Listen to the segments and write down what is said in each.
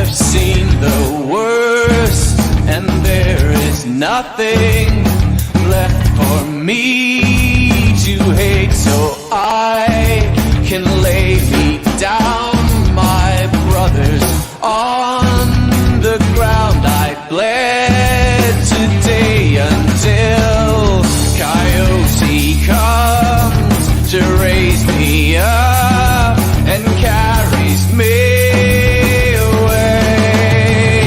I've seen the worst, and there is nothing left for me to hate, so I can lay me down, my brothers, on the ground. I bled today until Coyote comes to raise me up and carries me away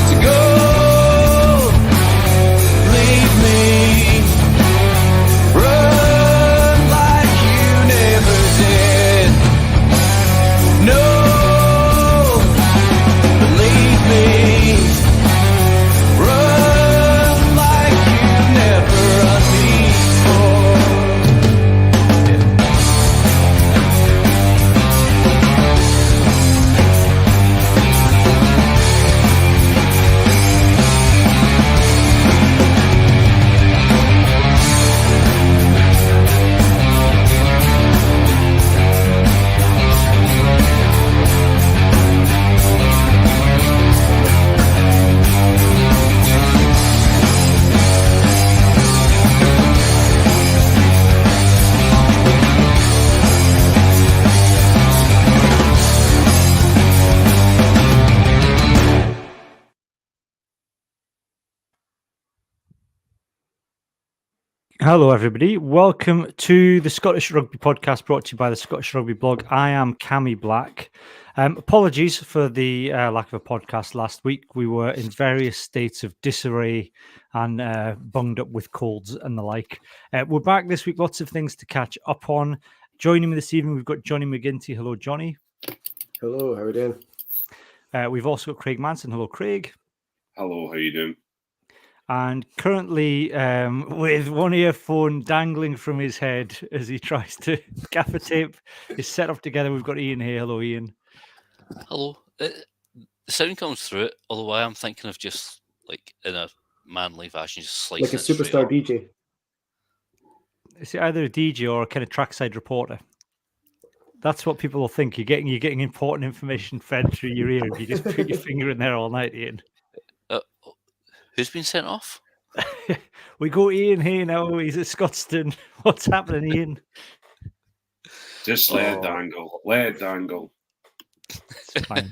to go. Leave me, run like you never did. No, believe me, run like you never run before. Hello, everybody. Welcome to the Scottish Rugby podcast brought to you by the Scottish Rugby blog. I am Cammy Black. Apologies for the lack of a podcast last week. We were in various states of disarray and bunged up with colds and the like. We're back this week. Lots of things to catch up on. Joining me this evening, we've got Johnny McGinty. Hello, Johnny. Hello, how are we doing? We've also got Craig Manson. Hello, Craig. Hello, how you doing? And currently with one earphone dangling from his head as he tries to gaffer tape his setup together, we've got Ian here. Hello, Ian. Hello. The sound comes through it, although I am thinking of just, like, in a manly fashion, just slicing Like a it straight superstar up. DJ. It's either a DJ or a kind of trackside reporter. That's what people will think. You're getting important information fed through your ear if you just put your finger in there all night, Ian. Who's been sent off? We go Ian here now. He's at Scotstoun. What's happening, Ian? Just let it dangle. Let it dangle. It's fine.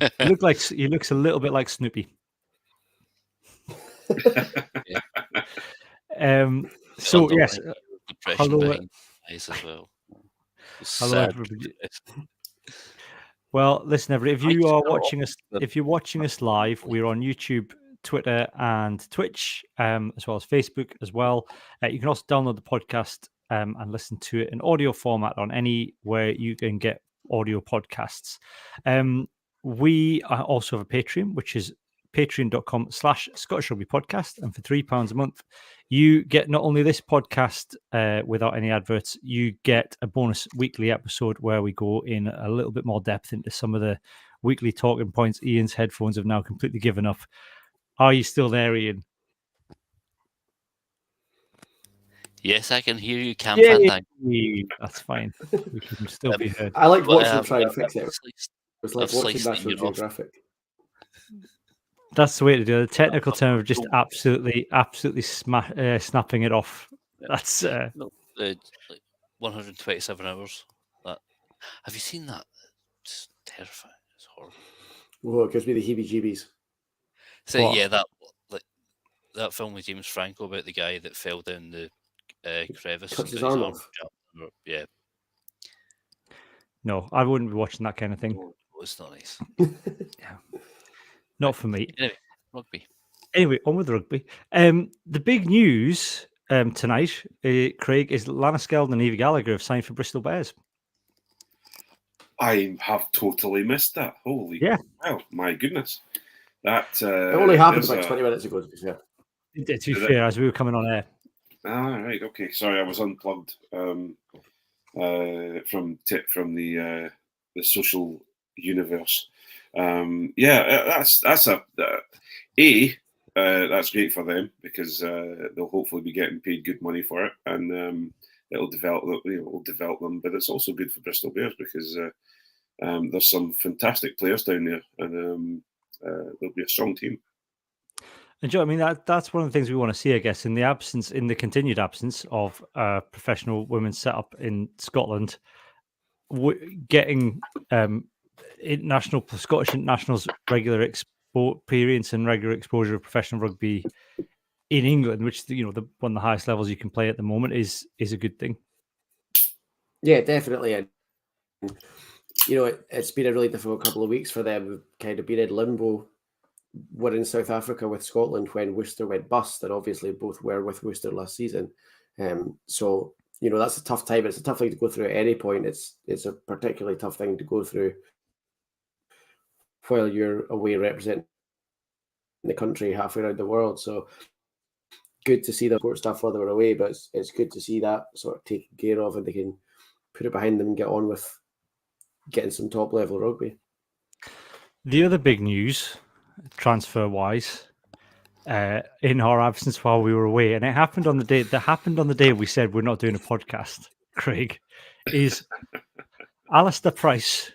He looks a little bit like Snoopy. So Underlying yes, depression hello. behind the eyes as well. Hello, Sad. everybody. Well, listen, everybody. If you're watching us live, we're on YouTube, Twitter, and Twitch, as well as Facebook as well. You can also download the podcast and listen to it in audio format on anywhere you can get audio podcasts. We also have a Patreon, which is patreon.com/Scottish Rugby Podcast. And for £3 a month, you get not only this podcast without any adverts, you get a bonus weekly episode where we go in a little bit more depth into some of the weekly talking points. Ian's headphones have now completely given up. Are you still there, Ian? Yes, I can hear you, Cam Yay! Fandango. That's fine. We can still be heard. I liked But, watching them try and fix it. It sliced- was like I've watching sliced National it off. Geographic. That's the way to do it. The technical term of just absolutely snapping it off. That's No, like 127 hours. Have you seen that? It's terrifying. It's horrible. Whoa, it gives me the heebie-jeebies. So What? yeah, that film with James Franco about the guy that fell down the crevice. Cuts and his got arm off. jammed up. Yeah, no, I wouldn't be watching that kind of thing. oh, it's not nice. Not for me. Anyway, rugby. Anyway, on with the rugby. The big news tonight, Craig, is that Lanniskeld and Evie Gallagher have signed for Bristol Bears. I have totally missed that. Holy Yeah. Wow, my goodness. That It only happened there's about a- 20 minutes ago, to be fair. To be Is it? fair, as we were coming on air. Right, okay. Sorry, I was unplugged from the social universe. That's great for them because they'll hopefully be getting paid good money for it, and it'll develop them. But it's also good for Bristol Bears because there's some fantastic players down there, and there'll be a strong team. And Joe, I mean that's one of the things we want to see, I guess, in the continued absence of a professional women's setup in Scotland, getting Scottish internationals regular experience and regular exposure of professional rugby in England, which one of the highest levels you can play at the moment, is a good thing. Yeah, definitely. And it's been a really difficult couple of weeks for them. We've kind of been in limbo. We're in South Africa with Scotland when Worcester went bust, and obviously both were with Worcester last season. So that's a tough time. It's a tough thing to go through at any point. It's a particularly tough thing to go through while you're away representing the country halfway around the world. So good to see the court stuff while they were away, but it's good to see that sort of taken care of, and they can put it behind them and get on with getting some top level rugby. The other big news, transfer wise, in our absence while we were away, and it happened on the day we said we're not doing a podcast, Craig, is Alistair Price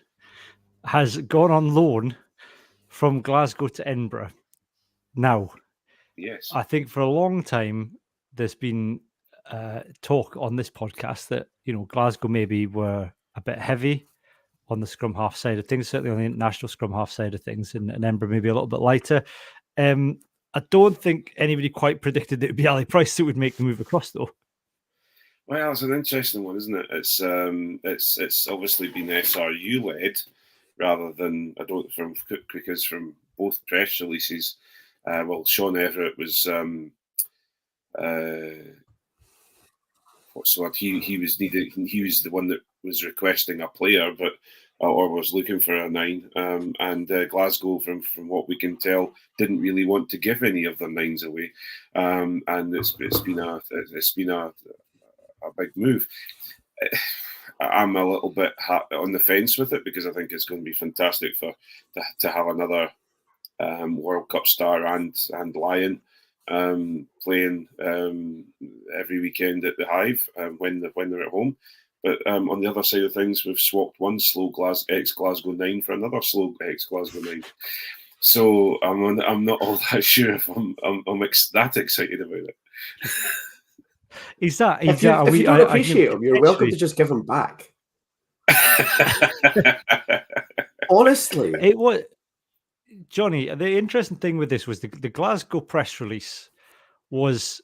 has gone on loan from Glasgow to Edinburgh. Now, Yes, I think for a long time there's been talk on this podcast that Glasgow maybe were a bit heavy on the scrum half side of things, certainly on the international scrum half side of things, and Edinburgh maybe a little bit lighter. I don't think anybody quite predicted that it would be Ali Price that would make the move across, though. well, it's an interesting one, isn't it? It's obviously been SRU led rather than because from both press releases. Sean Everett was what's the word? He was needed. He was the one that was requesting a player, but or was looking for a 9. And Glasgow, from what we can tell, didn't really want to give any of their 9s away. And it's been a big move. I'm a little bit on the fence with it because I think it's going to be fantastic to have another World Cup star and Lion playing every weekend at the Hive when they're at home. But on the other side of things, we've swapped one slow ex-Glasgow 9 for another slow ex-Glasgow 9. So I'm not all that sure if I'm that excited about it. If you don't appreciate him, you're welcome to just give him back. Honestly, it was Johnny. The interesting thing with this was the Glasgow press release was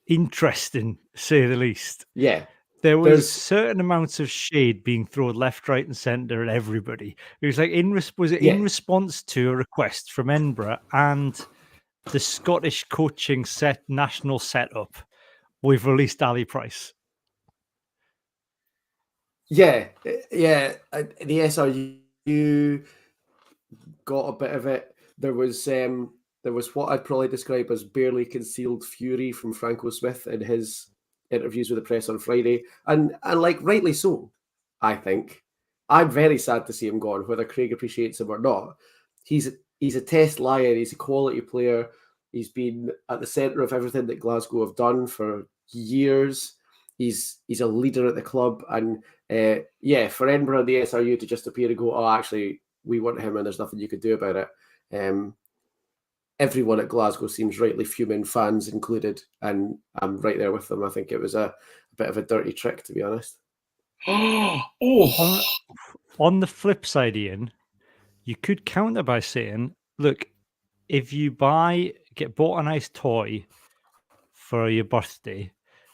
interesting, to say the least. Yeah. There was certain amounts of shade being thrown left, right, and centre at everybody. It was like in response to a request from Edinburgh and the Scottish coaching national setup. We've released Ali Price. Yeah. The SRU got a bit of it. There was what I'd probably describe as barely concealed fury from Franco Smith in his interviews with the press on Friday, and like rightly so. I think I'm very sad to see him gone, whether Craig appreciates him or not. He's a test lion. He's a quality player. He's been at the centre of everything that Glasgow have done for years. He's a leader at the club, and for Edinburgh and the SRU to just appear and go, oh, actually, we want him, and there's nothing you could do about it. Everyone at Glasgow seems rightly fuming, fans included, and I'm right there with them. I think it was a bit of a dirty trick, to be honest. On the flip side, Ian, you could counter by saying, look, if you get bought a nice toy for your birthday,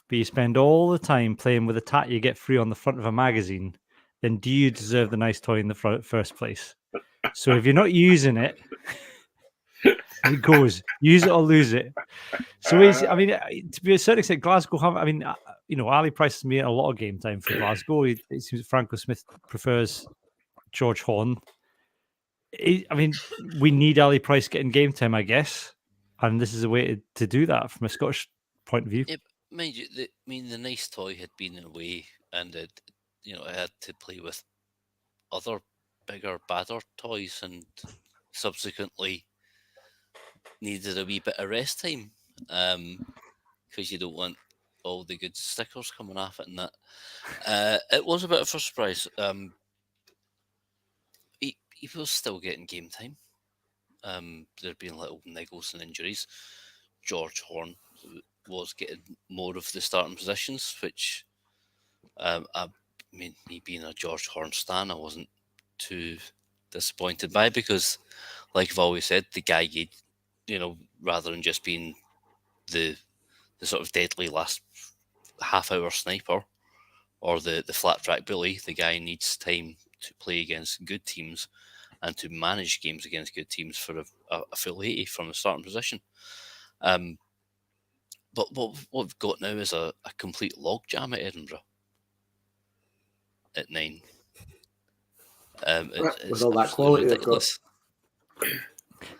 but you spend all the time playing with a tat you get free on the front of a magazine, then do you deserve the nice toy in the first place? So if you're not using it, it goes, use it or lose it. So to be a certain extent, Glasgow have, Ali Price has made a lot of game time for Glasgow. It seems Franco Smith prefers George Horn. We need Ali Price getting game time, I guess. And this is a way to do that from a Scottish point of view. Yeah, mind you, the nice toy had been away, and it had to play with other bigger, badder toys, and subsequently needed a wee bit of rest time, because you don't want all the good stickers coming off it and that. It was a bit of a surprise. he was still getting game time. There had been little niggles and injuries. George Horn was getting more of the starting positions, which I mean, me being a George Horn stan, I wasn't too disappointed by, because, like I've always said, the guy, rather than just being the sort of deadly last half-hour sniper or the flat track bully, the guy needs time to play against good teams and to manage games against good teams for a full 80 from the starting position. But what we've got now is a complete logjam at Edinburgh at 9. With all that quality they've got. ridiculous.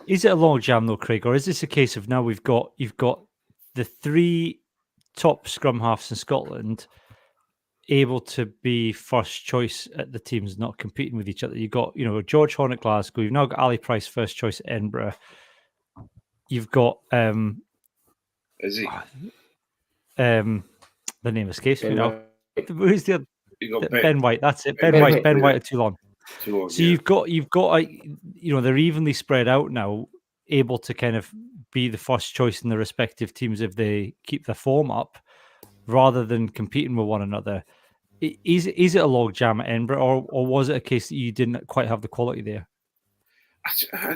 Is it a log jam though, Craig, or is this a case of now you've got the 3 top scrum halves in Scotland able to be first choice at the teams, not competing with each other? You've got, George Horn at Glasgow. You've now got Ali Price first choice at Edinburgh. You've got Is he? the name escapes me now. Who's the other? You got Ben White. That's it. Ben Ben White. White, Ben yeah. White at Toulon. Too long, So yeah. you've got they're evenly spread out now, able to kind of be the first choice in the respective teams if they keep their form up, rather than competing with one another. Is it a log jam at Edinburgh, or was it a case that you didn't quite have the quality there?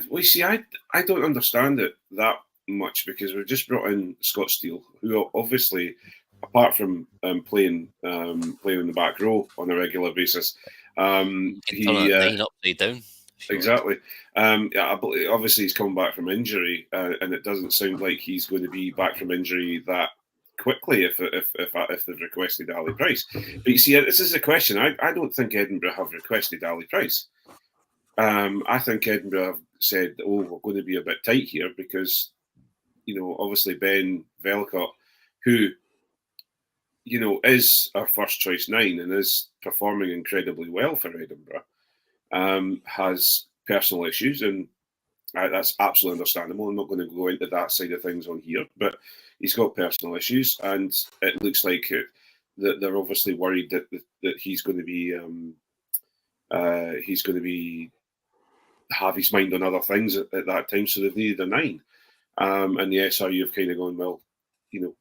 Well, see, I don't understand it that much, because we've just brought in Scott Steele, who obviously, apart from playing in the back row on a regular basis, You can turn a 9 upside down. if you want. exactly. I believe, obviously, he's come back from injury, and it doesn't sound like he's going to be back from injury that quickly if they've requested Ali Price. But you see, this is a question. I don't think Edinburgh have requested Ali Price. I think Edinburgh have said, "Oh, we're going to be a bit tight here," because obviously Ben Velcott, who is our first choice 9 and is performing incredibly well for Edinburgh, has personal issues, and that's absolutely understandable. I'm not going to go into that side of things on here, but he's got personal issues, and it looks like that they're obviously worried that he's going to be have his mind on other things at that time, so they've needed a 9. And the SRU have kind of gone, well,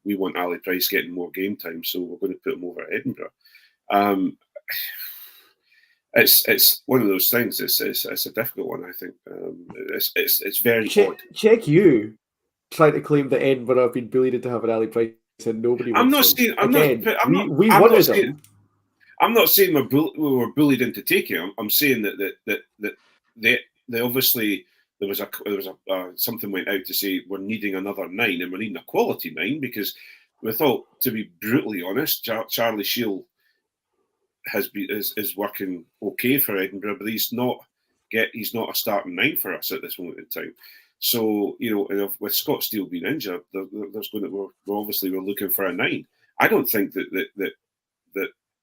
we want Ali Price getting more game time, so we're going to put him over at Edinburgh. It's one of those things. It's a difficult one, I think. It's very odd. Check you trying to claim that Edinburgh have been bullied into having Ali Price and nobody. I'm not wants him. saying. We wanted him. I'm not saying we were bullied into taking him. I'm saying that they obviously there was something went out to say we're needing another 9 and we're needing a quality 9, because we thought, to be brutally honest, Charlie Shield is working okay for Edinburgh, but he's not a starting 9 for us at this moment in time. So with Scott Steele being injured, we're looking for a 9. I don't think that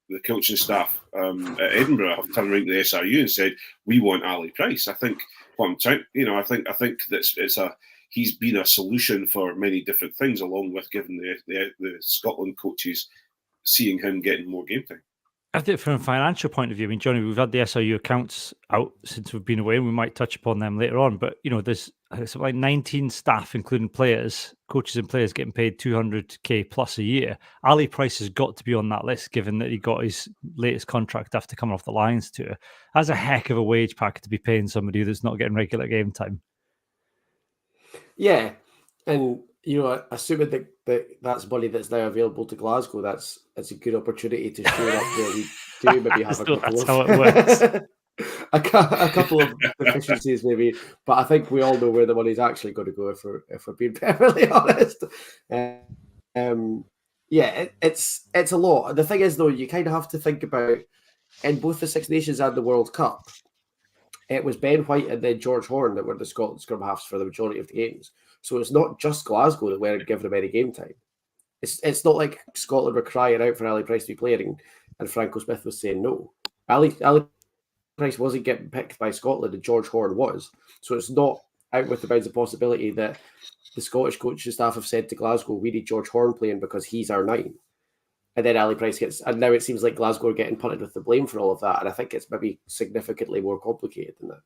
the coaching staff at Edinburgh have turned around to the SRU and said we want Ali Price. I think I think that he's been a solution for many different things, along with giving the Scotland coaches seeing him getting more game time. I think from a financial point of view, I mean, Johnny, we've had the SRU accounts out since we've been away, and we might touch upon them later on. But there's like 19 staff, including players, coaches and players, getting paid 200k plus a year. Ali Price has got to be on that list, given that he got his latest contract after coming off the Lions tour. That's a heck of a wage packet to be paying somebody that's not getting regular game time. Yeah, and assuming that's money that's now available to Glasgow, that's a good opportunity to show up where we do maybe have a couple That's of how it works. a couple of deficiencies maybe, but I think we all know where the money's actually going to go if we're being perfectly honest. It's a lot. The thing is, though, you kind of have to think about, in both the Six Nations and the World Cup, it was Ben White and then George Horn that were the Scotland scrum halves for the majority of the games. So it's not just Glasgow that weren't giving him any game time. It's not like Scotland were crying out for Ali Price to be playing and Franco Smith was saying no. Ali Price wasn't getting picked by Scotland and George Horn was. So it's not out with the bounds of possibility that the Scottish coaching staff have said to Glasgow, we need George Horn playing because he's our 9. And then Ali Price gets, and now it seems like Glasgow are getting punted with the blame for all of that. And I think it's maybe significantly more complicated than that.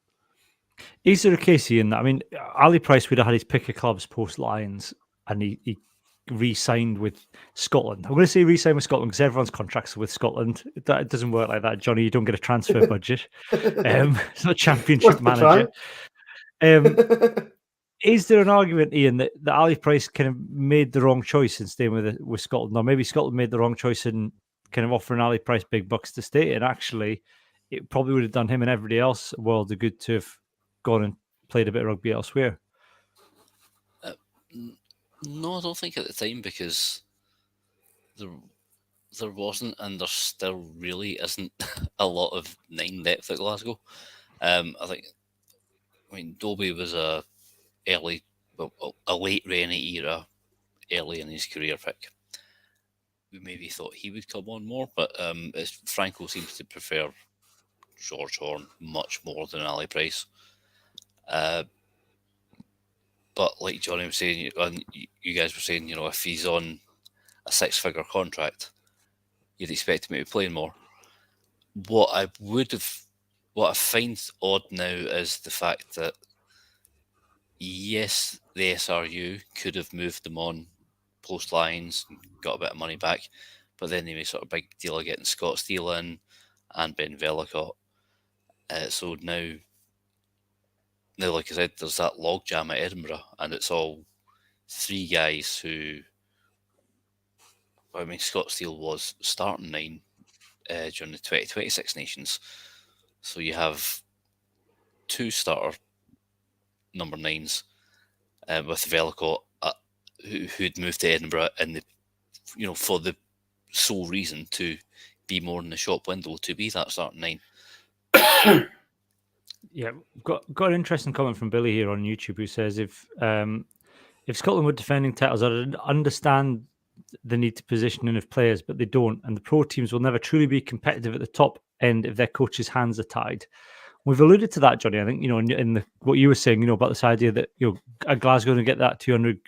Is there a case in that? I mean, Ali Price would have had his pick of clubs post Lions, and he re-signed with Scotland. I'm going to say re-signed with Scotland because everyone's contracts are with Scotland. It doesn't work like that, Johnny. You don't get a transfer budget. It's not Championship Worth the try. manager. Is there an argument, Ian, that Ali Price kind of made the wrong choice in staying with Scotland, or maybe Scotland made the wrong choice in kind of offering Ali Price big bucks to stay, and actually, it probably would have done him and everybody else a world of good to have gone and played a bit of rugby elsewhere? No, I don't think at the time, because there wasn't, and there still really isn't a lot of 9 depth at Glasgow. I mean, Dobie was a late Rennie era, early in his career pick. We maybe thought he would come on more, but Franco seems to prefer George Horn much more than Ali Price. But like Johnny was saying, and you guys were saying, if he's on a 6-figure contract, you'd expect him to be playing more. What I find odd now is the fact that, yes, the SRU could have moved them on post Lions and got a bit of money back, but then they made sort of big deal of getting Scott Steele in and Ben Vellicott. So now, like I said, there's that logjam at Edinburgh, and it's all 3 guys who, I mean, Scott Steele was starting 9 during the 2026 Nations. So you have 2 starter number 9s with Vellicott, who'd moved to Edinburgh for the sole reason to be more in the shop window, to be that starting 9. Yeah, got an interesting comment from Billy here on YouTube, who says if Scotland were defending titles, I'd understand the need to positioning of players, but they don't, and the pro teams will never truly be competitive at the top end if their coaches' hands are tied. We've alluded to that, Johnny. I think in what you were saying, about this idea that Glasgow going to get that 200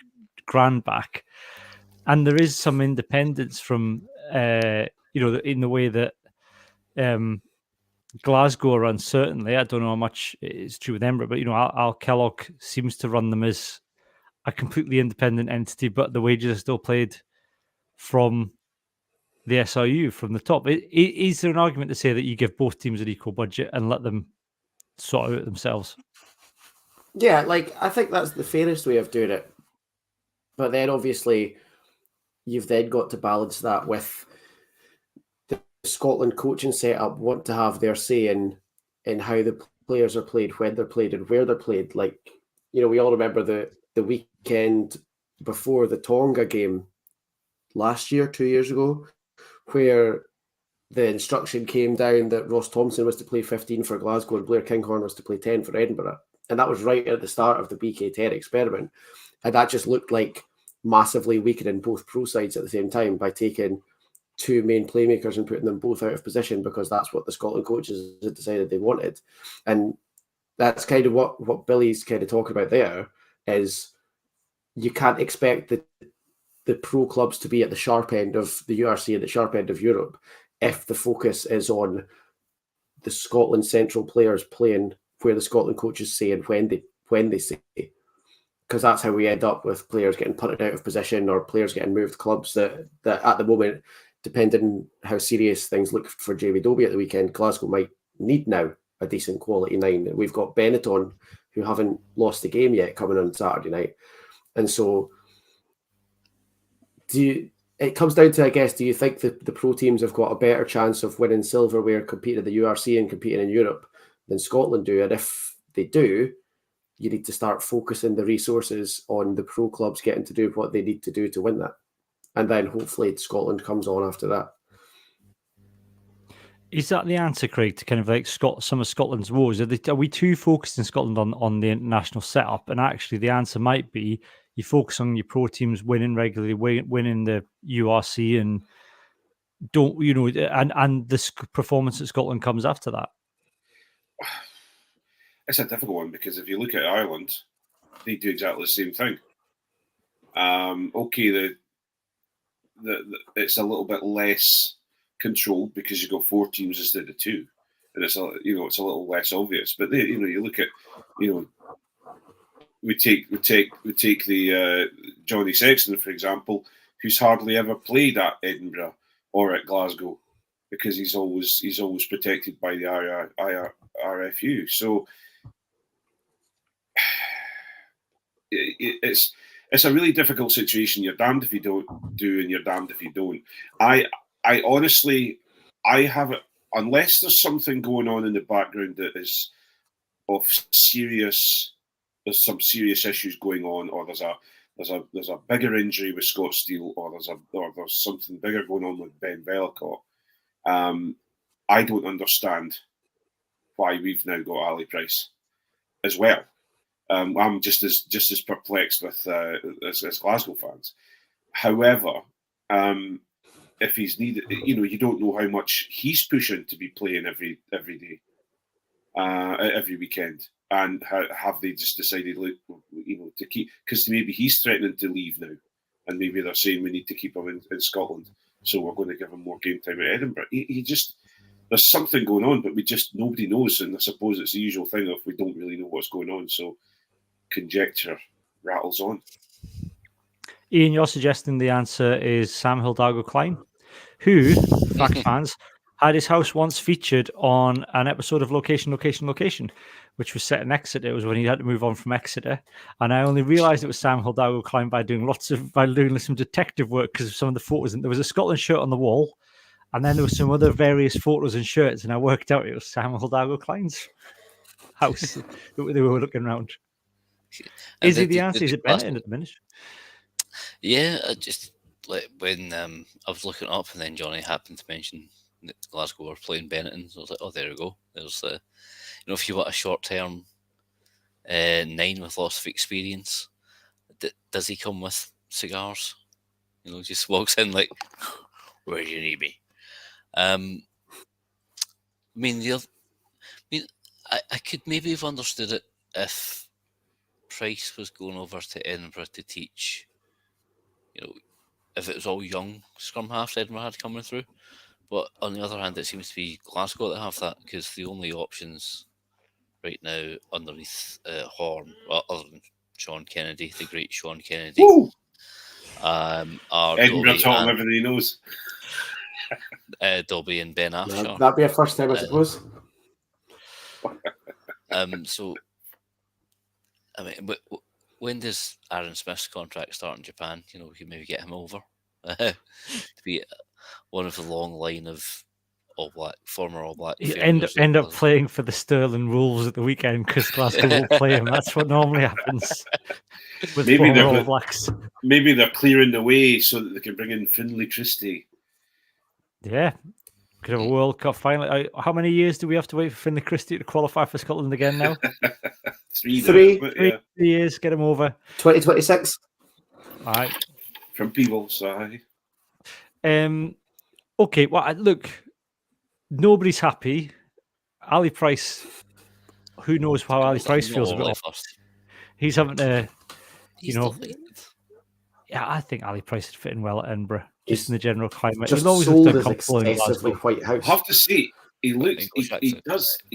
grand back, and there is some independence from in the way that Glasgow runs. Certainly, I don't know how much it's true with Edinburgh, but Al Kellogg seems to run them as a completely independent entity, but the wages are still paid from the SRU, from the top. Is there an argument to say that you give both teams an equal budget and let them sort out themselves? Yeah, I think that's the fairest way of doing it. But then obviously you've then got to balance that with the Scotland coaching setup want to have their say in how the players are played, when they're played, and where they're played. We all remember the weekend before the Tonga game last year, 2 years ago, where the instruction came down that Ross Thompson was to play 15 for Glasgow and Blair Kinghorn was to play 10 for Edinburgh. And that was right at the start of the BK10 experiment. And that just looked like massively weakening both pro sides at the same time by taking 2 main playmakers and putting them both out of position, because that's what the Scotland coaches had decided they wanted. And that's kind of what Billy's kind of talking about there, is you can't expect the pro clubs to be at the sharp end of the URC and the sharp end of Europe if the focus is on the Scotland central players playing where the Scotland coaches say and when they say, because that's how we end up with players getting punted out of position or players getting moved clubs that at the moment, depending on how serious things look for Jamie Dobie at the weekend, Glasgow might need now a decent quality 9. We've got Benetton, who haven't lost the game yet, coming on Saturday night. And so it comes down to, I guess, do you think that the pro teams have got a better chance of winning silverware, competing at the URC and competing in Europe than Scotland do? And if they do, you need to start focusing the resources on the pro clubs getting to do what they need to do to win that. And then hopefully Scotland comes on after that. Is that the answer, Craig, to kind of like some of Scotland's woes? Are we too focused in Scotland on the international setup? And actually the answer might be you focus on your pro teams winning regularly, winning the URC, and don't, and this performance at Scotland comes after that. It's a difficult one, because if you look at Ireland, they do exactly the same thing. Okay, it's a little bit less controlled because you've got 4 teams instead of 2, and it's a it's a little less obvious. But you look at we take the Johnny Sexton, for example, who's hardly ever played at Edinburgh or at Glasgow because he's always protected by the RFU. So it's a really difficult situation. You're damned if you don't do, and you're damned if you don't. I honestly, I have it, unless there's something going on in the background that is of serious. There's some serious issues going on, or there's a bigger injury with Scott Steele, or there's something bigger going on with Ben Bellicott. I don't understand why we've now got Ali Price as well. I'm just as perplexed with as Glasgow fans. However, if he's needed, you don't know how much he's pushing to be playing every day, every weekend, and have they just decided, look, to keep, because maybe he's threatening to leave now, and maybe they're saying we need to keep him in Scotland, so we're going to give him more game time at Edinburgh. He just, there's something going on, but nobody knows, and I suppose it's the usual thing if we don't really know what's going on. So conjecture rattles on. Ian, you're suggesting the answer is Sam Hildago Klein, who, fact fans, had his house once featured on an episode of Location, which was set in Exeter. It was when he had to move on from Exeter, and I only realised it was Sam Hildago Klein by doing some detective work because of some of the photos. And there was a Scotland shirt on the wall, and then there were some other various photos and shirts, and I worked out it was Sam Hildago Klein's house that they were looking around. Is he the answer? Is it Benetton at the minute? Yeah, just like when I was looking it up, and then Johnny happened to mention that Glasgow were playing Benetton, so I was like, oh, there we go. There's if you want a short-term 9 with lots of experience, does he come with cigars? Just walks in like, where do you need me? I could maybe have understood it if Price was going over to Edinburgh to teach, if it was all young scrum halves Edinburgh had coming through. But on the other hand, it seems to be Glasgow that have that, because the only options right now underneath Horn, well, other than Sean Kennedy, the great Sean Kennedy, are Edinburgh Dobie taught him everything he knows. Dobie and Ben Afshar. That'd be a first time, I suppose. So, I mean, when does Aaron Smith's contract start in Japan? We can maybe get him over to be one of the long line of former All Black. End up playing for the Stirling Wolves at the weekend because Glasgow will play him. That's what normally happens with former All Blacks. Maybe they're clearing the way so that they can bring in Finlay Christie. Yeah, could have a World Cup final. How many years do we have to wait for Finlay Christie to qualify for Scotland again now? 3 years, get him over. 2026. All right. From Peebles, aye. Okay, well, look, nobody's happy. Ali Price, who knows how Ali Price feels about it. He's having to, yeah, I think Ali Price would fit in well at Edinburgh, just in the general climate. Just always sold as excessively White House. I have to say, he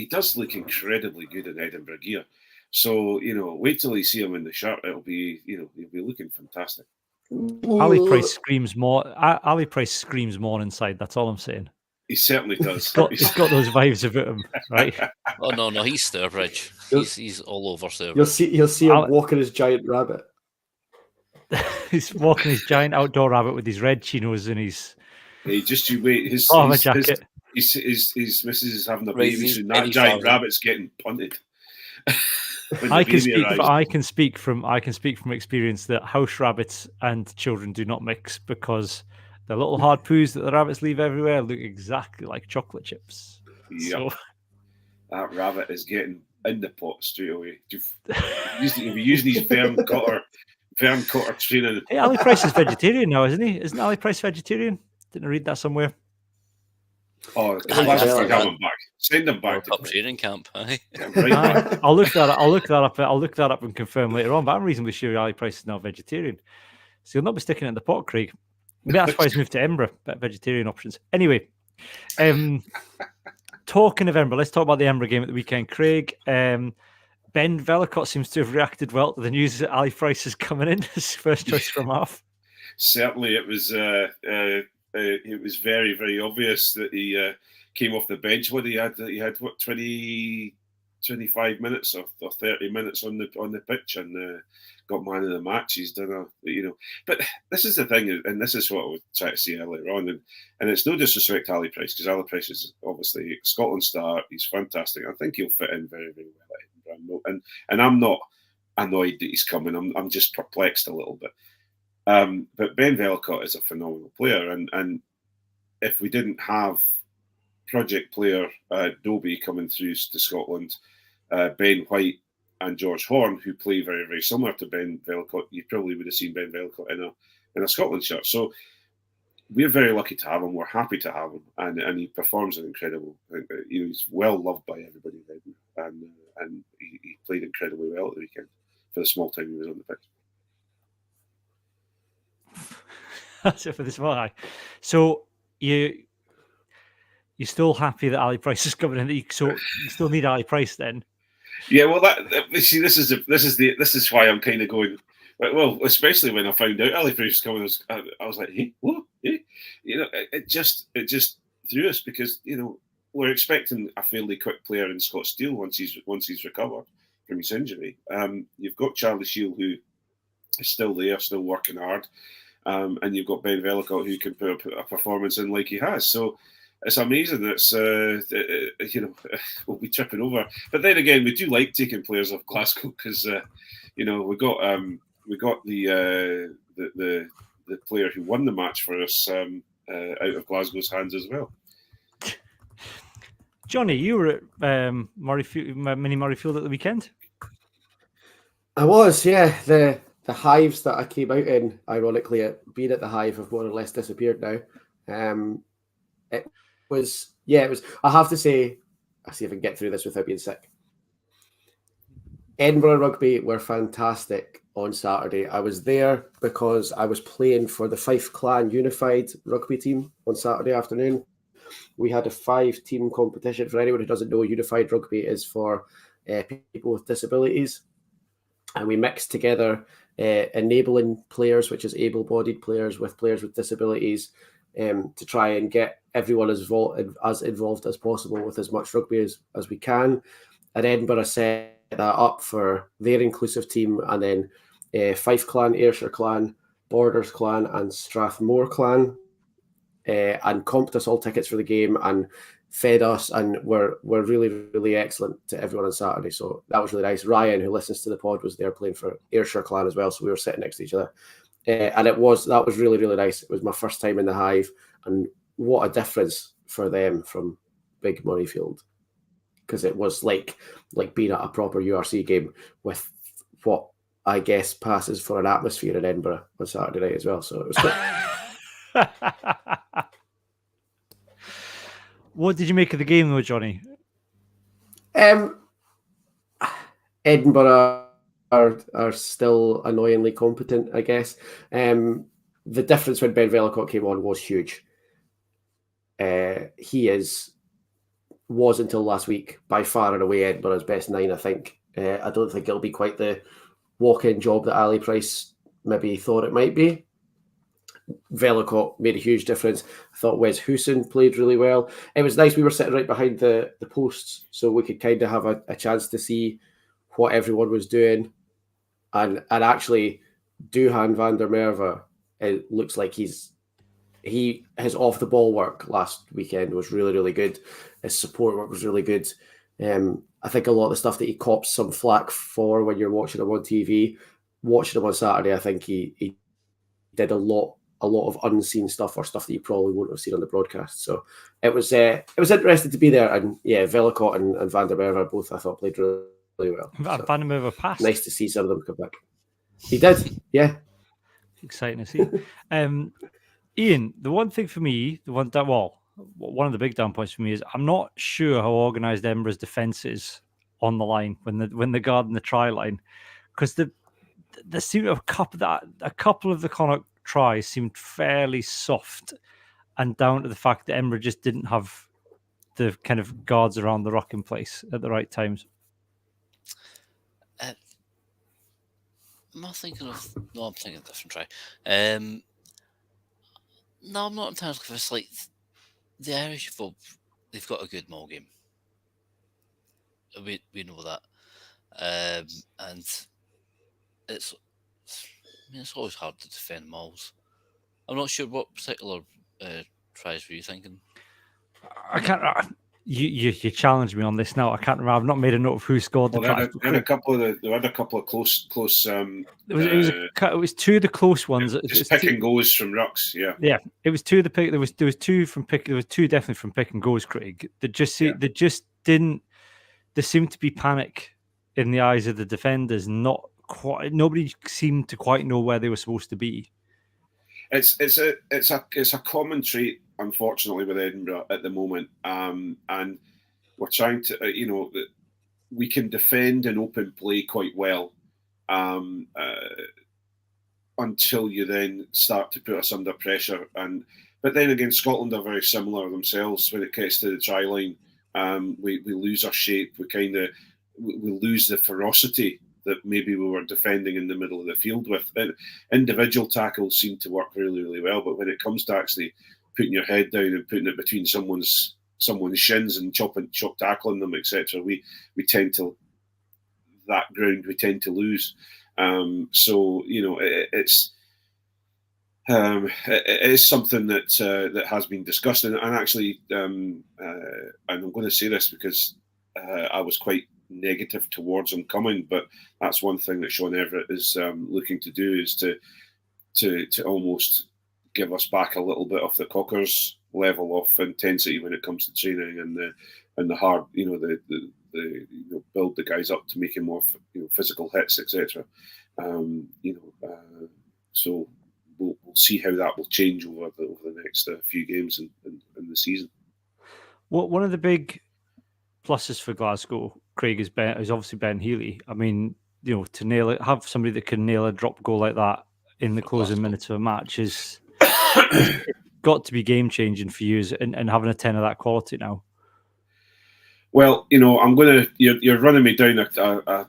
does look incredibly good in Edinburgh gear. So, wait till you see him in the shirt. It'll be, he'll be looking fantastic. Ali Price screams more. Ali Price screams more inside. That's all I'm saying. He certainly does. He's got those vibes about him, right? Oh no, he's Sturbridge. He's all over Sturbridge. You'll see him walking his giant rabbit. He's walking his giant outdoor rabbit with his red chinos and his. Hey, just you wait. His jacket. His missus is having a baby, so that giant rabbit's getting punted. I can speak from experience that house rabbits and children do not mix, because the little hard poos that the rabbits leave everywhere look exactly like chocolate chips. Yeah, so, that rabbit is getting in the pot straight away. He'll be using his Vern Cotter training. Hey, Ali Price is vegetarian now, isn't he? Isn't Ali Price vegetarian? Didn't I read that somewhere? Oh, coming back. Send them back to training camp. Right back. I'll look that up. I'll look that up and confirm later on. But I'm reasonably sure Ali Price is now vegetarian, so he'll not be sticking it in the pot, Craig. Maybe that's why he's moved to Edinburgh. Better vegetarian options. Anyway, talking of Edinburgh, let's talk about the Edinburgh game at the weekend. Craig, Ben Velicott seems to have reacted well to the news that Ali Price is coming in as first choice from half. Certainly, it was very, very obvious that he came off the bench. He had what 25 minutes or 30 minutes on the pitch and got man of the match. He's done but this is the thing, and this is what I was trying to say earlier on, and it's no disrespect to Ali Price, because Ali Price is obviously a Scotland star. He's fantastic. I think he'll fit in very, very well at Edinburgh, and I'm not annoyed that he's coming. I'm just perplexed a little bit. But Ben Velicott is a phenomenal player, and if we didn't have project player Dobie coming through to Scotland, Ben White and George Horn, who play very, very similar to Ben Velicott, you probably would have seen Ben Velicott in a Scotland shirt. So we're very lucky to have him. We're happy to have him, and he performs an incredible. He's well loved by everybody, and he played incredibly well at the weekend for the small time he was on the pitch. That's it for the small eye. So you're still happy that Ali Price is coming in? So you still need Ali Price then? Yeah, well, see, this is why I'm kind of going. Well, especially when I found out Ali Price was coming, I was like, hey, what? Hey? It just threw us, because we're expecting a fairly quick player in Scott Steele once he's recovered from his injury. You've got Charlie Shield, who is still there, still working hard. And you've got Ben Velicott, who can put a performance in like he has. So it's amazing. We'll be tripping over. But then again, we do like taking players off Glasgow, because we got the player who won the match for us out of Glasgow's hands as well. Johnny, you were at Mini Murrayfield at the weekend? I was, yeah. The hives that I came out in, ironically, being at the hive, have more or less disappeared now. It was. I have to say, I'll see if I can get through this without being sick. Edinburgh Rugby were fantastic on Saturday. I was there because I was playing for the Fife Clan Unified Rugby team on Saturday afternoon. We had a 5-team competition. For anyone who doesn't know, Unified Rugby is for people with disabilities. And we mixed together enabling players, which is able-bodied players, with players with disabilities, to try and get everyone as involved as possible with as much rugby as we can. And Edinburgh set that up for their inclusive team, and then Fife Clan, Ayrshire Clan, Borders Clan, and Strathmore Clan, and comped us all tickets for the game and fed us, and were really, really excellent to everyone on Saturday. So that was really nice. Ryan, who listens to the pod, was there playing for Ayrshire Clan as well, so we were sitting next to each other. And that was really, really nice. It was my first time in the hive, and what a difference for them from Big Murrayfield, because it was like being at a proper URC game with what I guess passes for an atmosphere in Edinburgh on Saturday night as well. So it was good. What did you make of the game, though, Johnny? Edinburgh are still annoyingly competent, I guess. The difference when Ben Velicott came on was huge. He was until last week by far and away Edinburgh's best 9, I think. I don't think it'll be quite the walk-in job that Ali Price maybe thought it might be. Velicott made a huge difference. I thought Wes Hooson played really well. It was nice. We were sitting right behind the posts, so we could kind of have a chance to see what everyone was doing. And actually, Duhan van der Merwe, it looks like his off the ball work last weekend was really, really good. His support work was really good. I think a lot of the stuff that he cops some flack for when you're watching him on TV, watching him on Saturday, I think he did a lot of unseen stuff, or stuff that you probably wouldn't have seen on the broadcast. So it was interesting to be there. And yeah, Velicott and van der Merwe both, I thought, played really, really well. So Van der Merwe passed. Nice to see some of them come back. He did, yeah. Exciting to see. Ian, the one thing for me, one of the big down points for me is I'm not sure how organised Edinburgh's defence is on the line when they're guarding the try line, because there seemed a couple of the Connacht tries seemed fairly soft, and down to the fact that Edinburgh just didn't have the kind of guards around the ruck in place at the right times? Am I thinking of? No, I'm thinking of a different try. No, I'm not entirely sure. It's like the Irish they've got a good maul game. We know that, and it's always hard to defend mauls. I'm not sure what particular tries were you thinking. I can't. You challenged me on this now. I can't remember. I've not made a note of who scored the tries. There had a couple of close. It was two of the close ones. Just pick and goes from rucks. Yeah. It was two of the pick. There was two from pick. There was two definitely from pick and goes. Craig. They just didn't. There seemed to be panic in the eyes of the defenders. Nobody seemed to quite know where they were supposed to be. It's a common trait, unfortunately, with Edinburgh at the moment, and we're trying to, we can defend and open play quite well, until you then start to put us under pressure. But then again, Scotland are very similar themselves. When it gets to the try line, we lose our shape. We lose the ferocity that maybe we were defending in the middle of the field with. Individual tackles seem to work really, really well, but when it comes to actually putting your head down and putting it between someone's shins and chop tackling them, etc., we tend to lose. So it is something that has been discussed, and actually, and I'm going to say this because I was quite negative towards him coming, but that's one thing that Sean Everett is looking to do, is to almost give us back a little bit of the Cockers level of intensity when it comes to training and the hard, build the guys up to making more physical hits, etc. So we'll see how that will change over the next few games in the season. Well, one of the big pluses for Glasgow, Craig, is obviously Ben Healy. I mean, to nail it, have somebody that can nail a drop goal like that in the closing minutes of a match is got to be game changing for you, and having a 10 of that quality now. Well, you're running me down a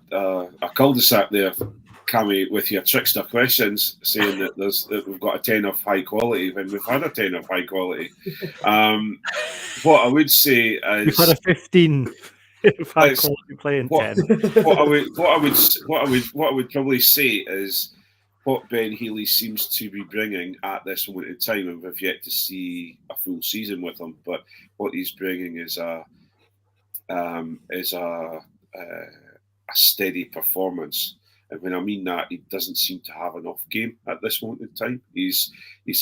cul-de-sac there, Cammy, with your trickster questions, saying that we've got a 10 of high quality when we've had a 10 of high quality. What I would say is we've had a 15 of high quality playing 10. What I would probably say is what Ben Healy seems to be bringing at this moment in time, and we've yet to see a full season with him, but what he's bringing is a steady performance. And when I mean that, he doesn't seem to have an off game at this moment in time. He's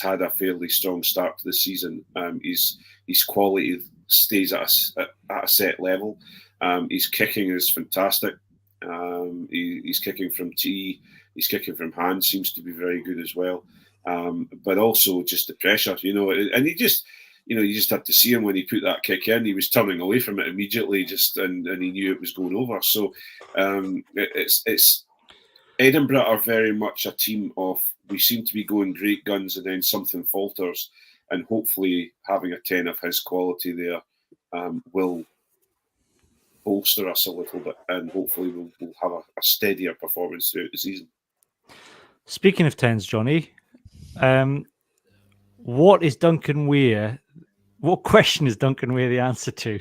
had a fairly strong start to the season. His quality stays at a set level. His kicking is fantastic. He's kicking from tee. His kicking from hand seems to be very good as well. But also just the pressure, and he just. You just had to see him when he put that kick in. He was turning away from it immediately, and he knew it was going over. So it's Edinburgh are very much a team of, we seem to be going great guns and then something falters, and hopefully having a 10 of his quality there will bolster us a little bit, and hopefully we'll have a steadier performance throughout the season. Speaking of 10s, Johnny, what is Duncan Weir? What question is Duncan Weir the answer to?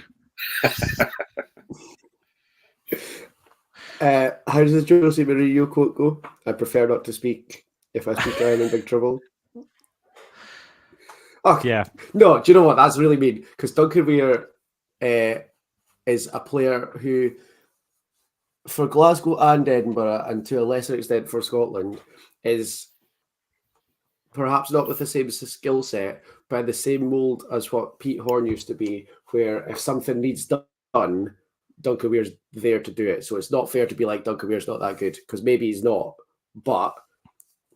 How does the Jose Mourinho quote go? I prefer not to speak. If I speak, I am in big trouble. Oh, yeah. No, do you know what? That's really mean. Because Duncan Weir is a player who, for Glasgow and Edinburgh, and to a lesser extent for Scotland, is perhaps not with the same skill set, but in the same mould as what Pete Horn used to be, where if something needs done, Duncan Weir's there to do it. So it's not fair to be like, Duncan Weir's not that good, because maybe he's not. But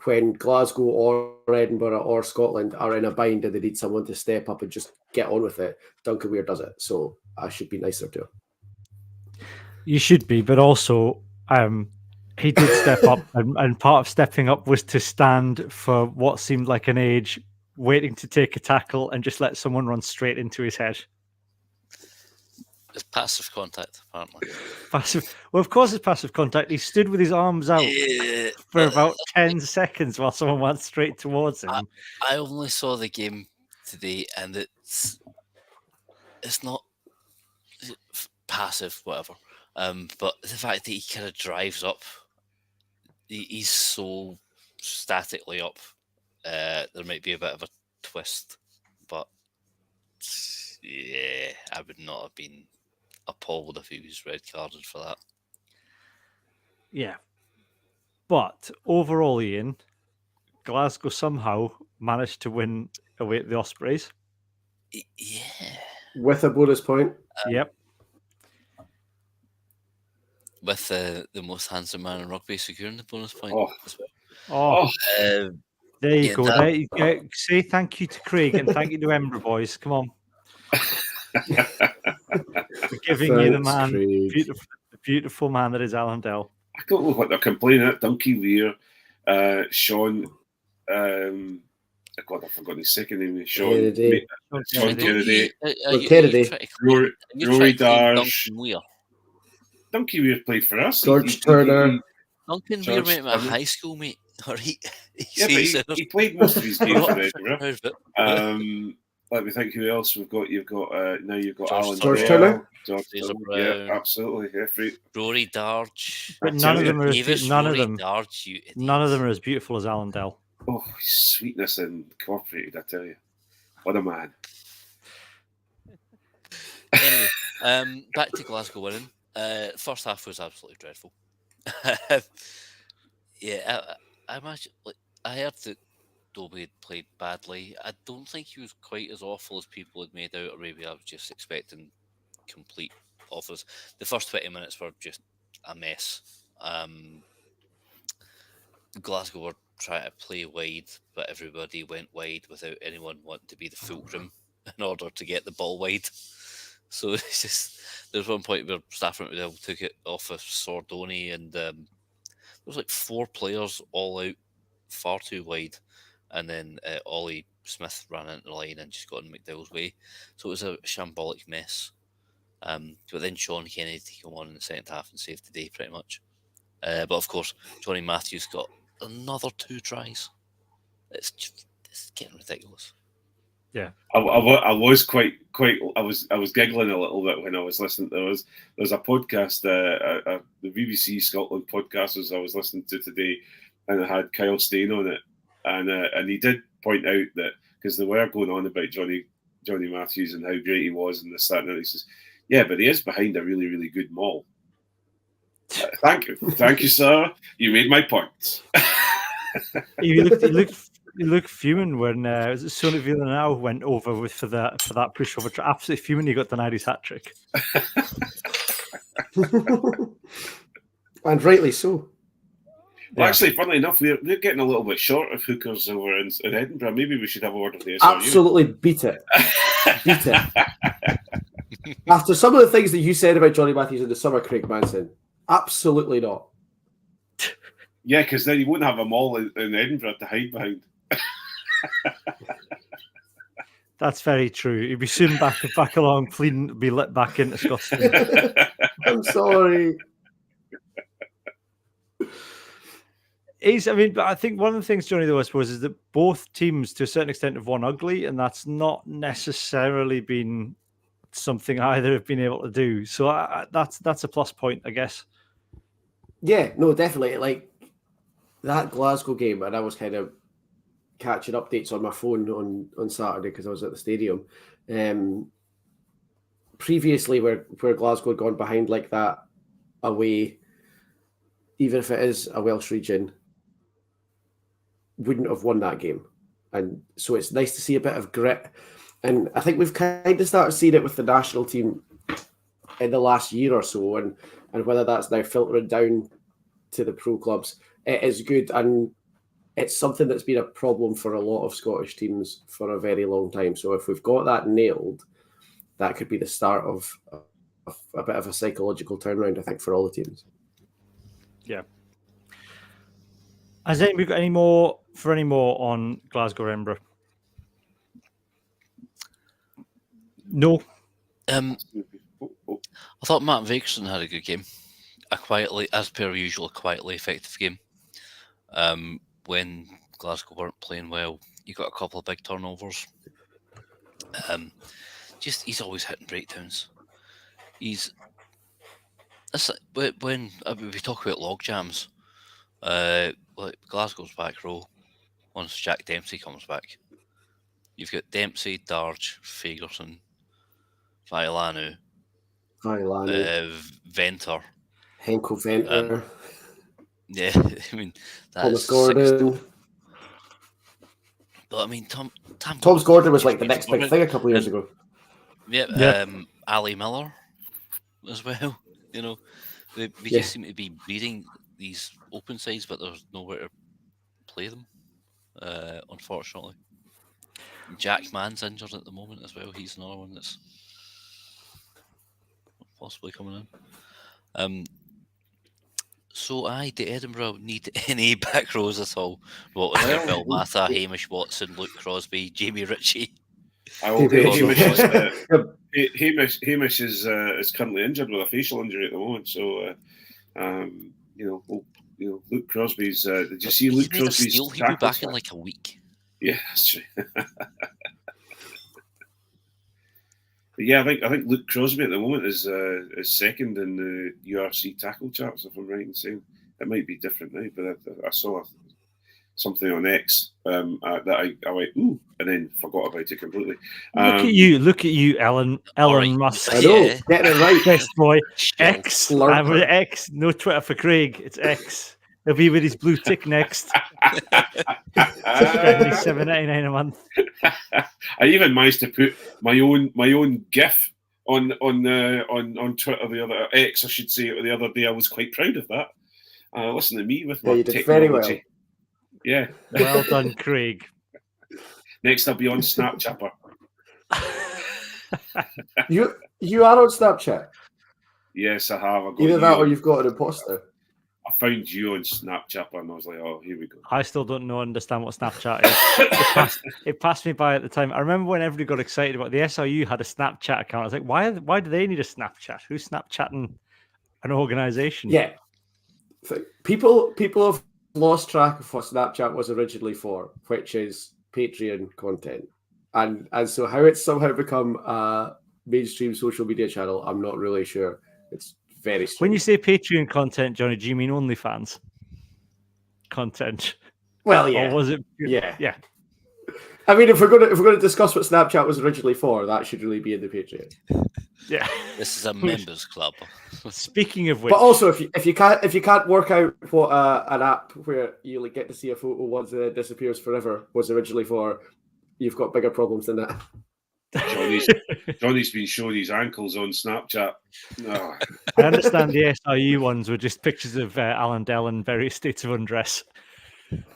when Glasgow or Edinburgh or Scotland are in a bind and they need someone to step up and just get on with it, Duncan Weir does it. So I should be nicer to him. You should be, but also he did step up, and part of stepping up was to stand for what seemed like an age, waiting to take a tackle and just let someone run straight into his head. It's passive contact, apparently. Passive. Well, of course it's passive contact. He stood with his arms out Yeah, for but about 10 seconds while someone went straight towards him. I only saw the game today, and it's not passive, whatever. But the fact that he kind of drives up, he's so statically up. There might be a bit of a twist, but yeah, I would not have been appalled if he was red carded for that. Yeah. But overall, Ian, Glasgow somehow managed to win away at the Ospreys. Yeah, With a bonus point. Yep. with the most handsome man in rugby securing the bonus point Oh. as well. Oh, there you yeah, go. that- There you go. Say thank you to Craig and thank you to Embra boys. Come on. For giving you the Thanks, man, Craig. the beautiful man that is Alan Dell. I don't know what they're complaining at. Dunky Weir, Sean, God, I've forgotten his second name. Sean Kennedy. Sean Kennedy, Kennedy. Rory Darsh. Duncan Weir. Dunky Weir played for us. George Turner. Duncan Weir George went to my Turner. high school, mate. Or he Yeah, but he played most of his games for Edinburgh. Proud of it. Let me think who else we've got. You've got now you've got George Alan George Bell, Turner? George Fraser Turner. Yeah, Brown. absolutely. Yeah, Rory Darge. But none of them are Davis, as, none of Rory them Darge, you none of idiots. them are as beautiful as Alan Dell. Oh, sweetness incorporated, I tell you. What a man. Anyway, back to Glasgow winning. First half was absolutely dreadful. Yeah, I imagine. Like, I heard that Dobie had played badly. I don't think he was quite as awful as people had made out, or maybe I was just expecting complete offers. The first 20 minutes were just a mess. Glasgow were trying to play wide, but everybody went wide without anyone wanting to be the fulcrum in order to get the ball wide. So it's just, there's one point where Stafford took it off of Sordoni, and there was like 4 players all out far too wide, and then Ollie Smith ran into the line and just got in McDowell's way. So it was a shambolic mess. But then Sean Kennedy came on in the second half and saved the day pretty much. But of course, Johnny Matthews got another 2 tries. It's getting ridiculous. Yeah. I was quite I was giggling a little bit when I was listening. There's a podcast, the BBC Scotland podcast, as I was listening to today, and it had Kyle Stein on it, and he did point out that because they were going on about Johnny Matthews and how great he was and this, that, and that, he says, yeah, but he is behind a really, really good maul. Thank you, sir. You made my point. He looked fuming when Sonny Villanelle went over for that pushover. Absolutely fuming. He got denied his hat trick. And rightly so. Well, Yeah. actually, funnily enough, we're getting a little bit short of hookers over in Edinburgh. Maybe we should have a word with the SRU. Absolutely beat it. Beat it. After some of the things that you said about Johnny Matthews in the summer, Craig Manson, absolutely not. Yeah, because then you wouldn't have them all in Edinburgh to hide behind. That's very true. He'd be soon back along, pleading to be let back into Scotland. I'm sorry. But I think one of the things, Johnny, though, I suppose, is that both teams, to a certain extent, have won ugly, and that's not necessarily been something either have been able to do. So that's a plus point, I guess. Yeah, no, definitely. Like that Glasgow game, and I was kind of catching updates on my phone on Saturday because I was at the stadium. Previously, where Glasgow had gone behind like that away, even if it is a Welsh region, wouldn't have won that game. And so it's nice to see a bit of grit. And I think we've kind of started seeing it with the national team in the last year or so, and whether that's now filtering down to the pro clubs, it is good. And it's something that's been a problem for a lot of Scottish teams for a very long time. So if we've got that nailed, that could be the start of a bit of a psychological turnaround, I think, for all the teams. Yeah. Has anybody got any more on Glasgow Edinburgh? No. I thought Matt Vakerson had a good game. A quietly, as per usual, quietly effective game. When Glasgow weren't playing well, you got a couple of big turnovers. He's always hitting breakdowns. When we talk about log jams, like Glasgow's back row, once Jack Dempsey comes back, you've got Dempsey, Darge, Fagerson, Vailanu, Venter, Henko Venter, yeah, I mean Thomas that's Gordon. But I mean, Tom Gordon was like the next big thing a couple of years ago. Yeah, Ali Miller as well. You know, we just seem to be beating these open sides, but there's nowhere to play them. Unfortunately, Jack Mann's injured at the moment as well. He's another one that's possibly coming in. So did Edinburgh need any back rows at all? What was there? Bill Matha, Hamish Watson, Luke Crosby, Jamie Ritchie. Hamish is currently injured with a facial injury at the moment. So, Luke Crosby's. Did you see Luke Crosby's? He'll be back in like a week. Yeah, that's true. Yeah, I think Luke Crosby at the moment is second in the URC tackle charts, if I'm right in saying. It might be different now, but I saw something on X that I went, ooh, and then forgot about it completely. Look at you, Elon Musk. I know, getting it right. Best boy. X. I'm with X. No Twitter for Craig. It's X. He'll be with his blue tick next. $7.99 a month. I even managed to put my own GIF on Twitter the other X, I should say, the other day. I was quite proud of that. Listen to me with my technology. Very well. Yeah. Well done, Craig. Next, I'll be on Snapchat. You are on Snapchat? Yes, I have. Either that or you've got an imposter. I found you on Snapchat and I was like, oh, here we go. I still don't understand what Snapchat is. It passed me by at the time. I remember when everybody got excited about the SRU had a Snapchat account. I was like, why do they need a Snapchat? Who's Snapchatting an organisation? Yeah. People have lost track of what Snapchat was originally for, which is Patreon content. And so how it's somehow become a mainstream social media channel, I'm not really sure. It's very strange. When you say Patreon content, Johnny, do you mean OnlyFans content? Well, yeah. Or was it? Yeah. I mean, if we're going to discuss what Snapchat was originally for, that should really be in the Patreon. Yeah. This is a members club. Speaking of which, but also if you can't work out what an app where you get to see a photo once and it disappears forever was originally for, you've got bigger problems than that. Johnny's been showing his ankles on Snapchat. Oh. I understand the SRU ones were just pictures of Alan Dell in various states of undress.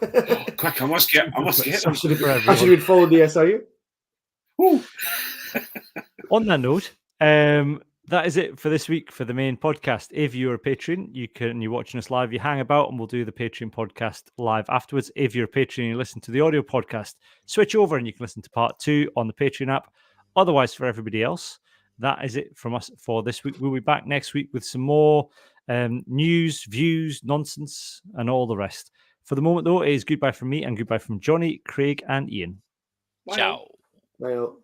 Oh, quick! I must get them. I should have been following the SRU. On that note, that is it for this week for the main podcast. If you're a patron, you're watching us live, you hang about and we'll do the Patreon podcast live afterwards. If you're a patron and you listen to the audio podcast, switch over and you can listen to part 2 on the Patreon app. Otherwise, for everybody else, that is it from us for this week. We'll be back next week with some more news, views, nonsense, and all the rest. For the moment, though, it is goodbye from me and goodbye from Johnny, Craig, and Ian. Ciao. Well.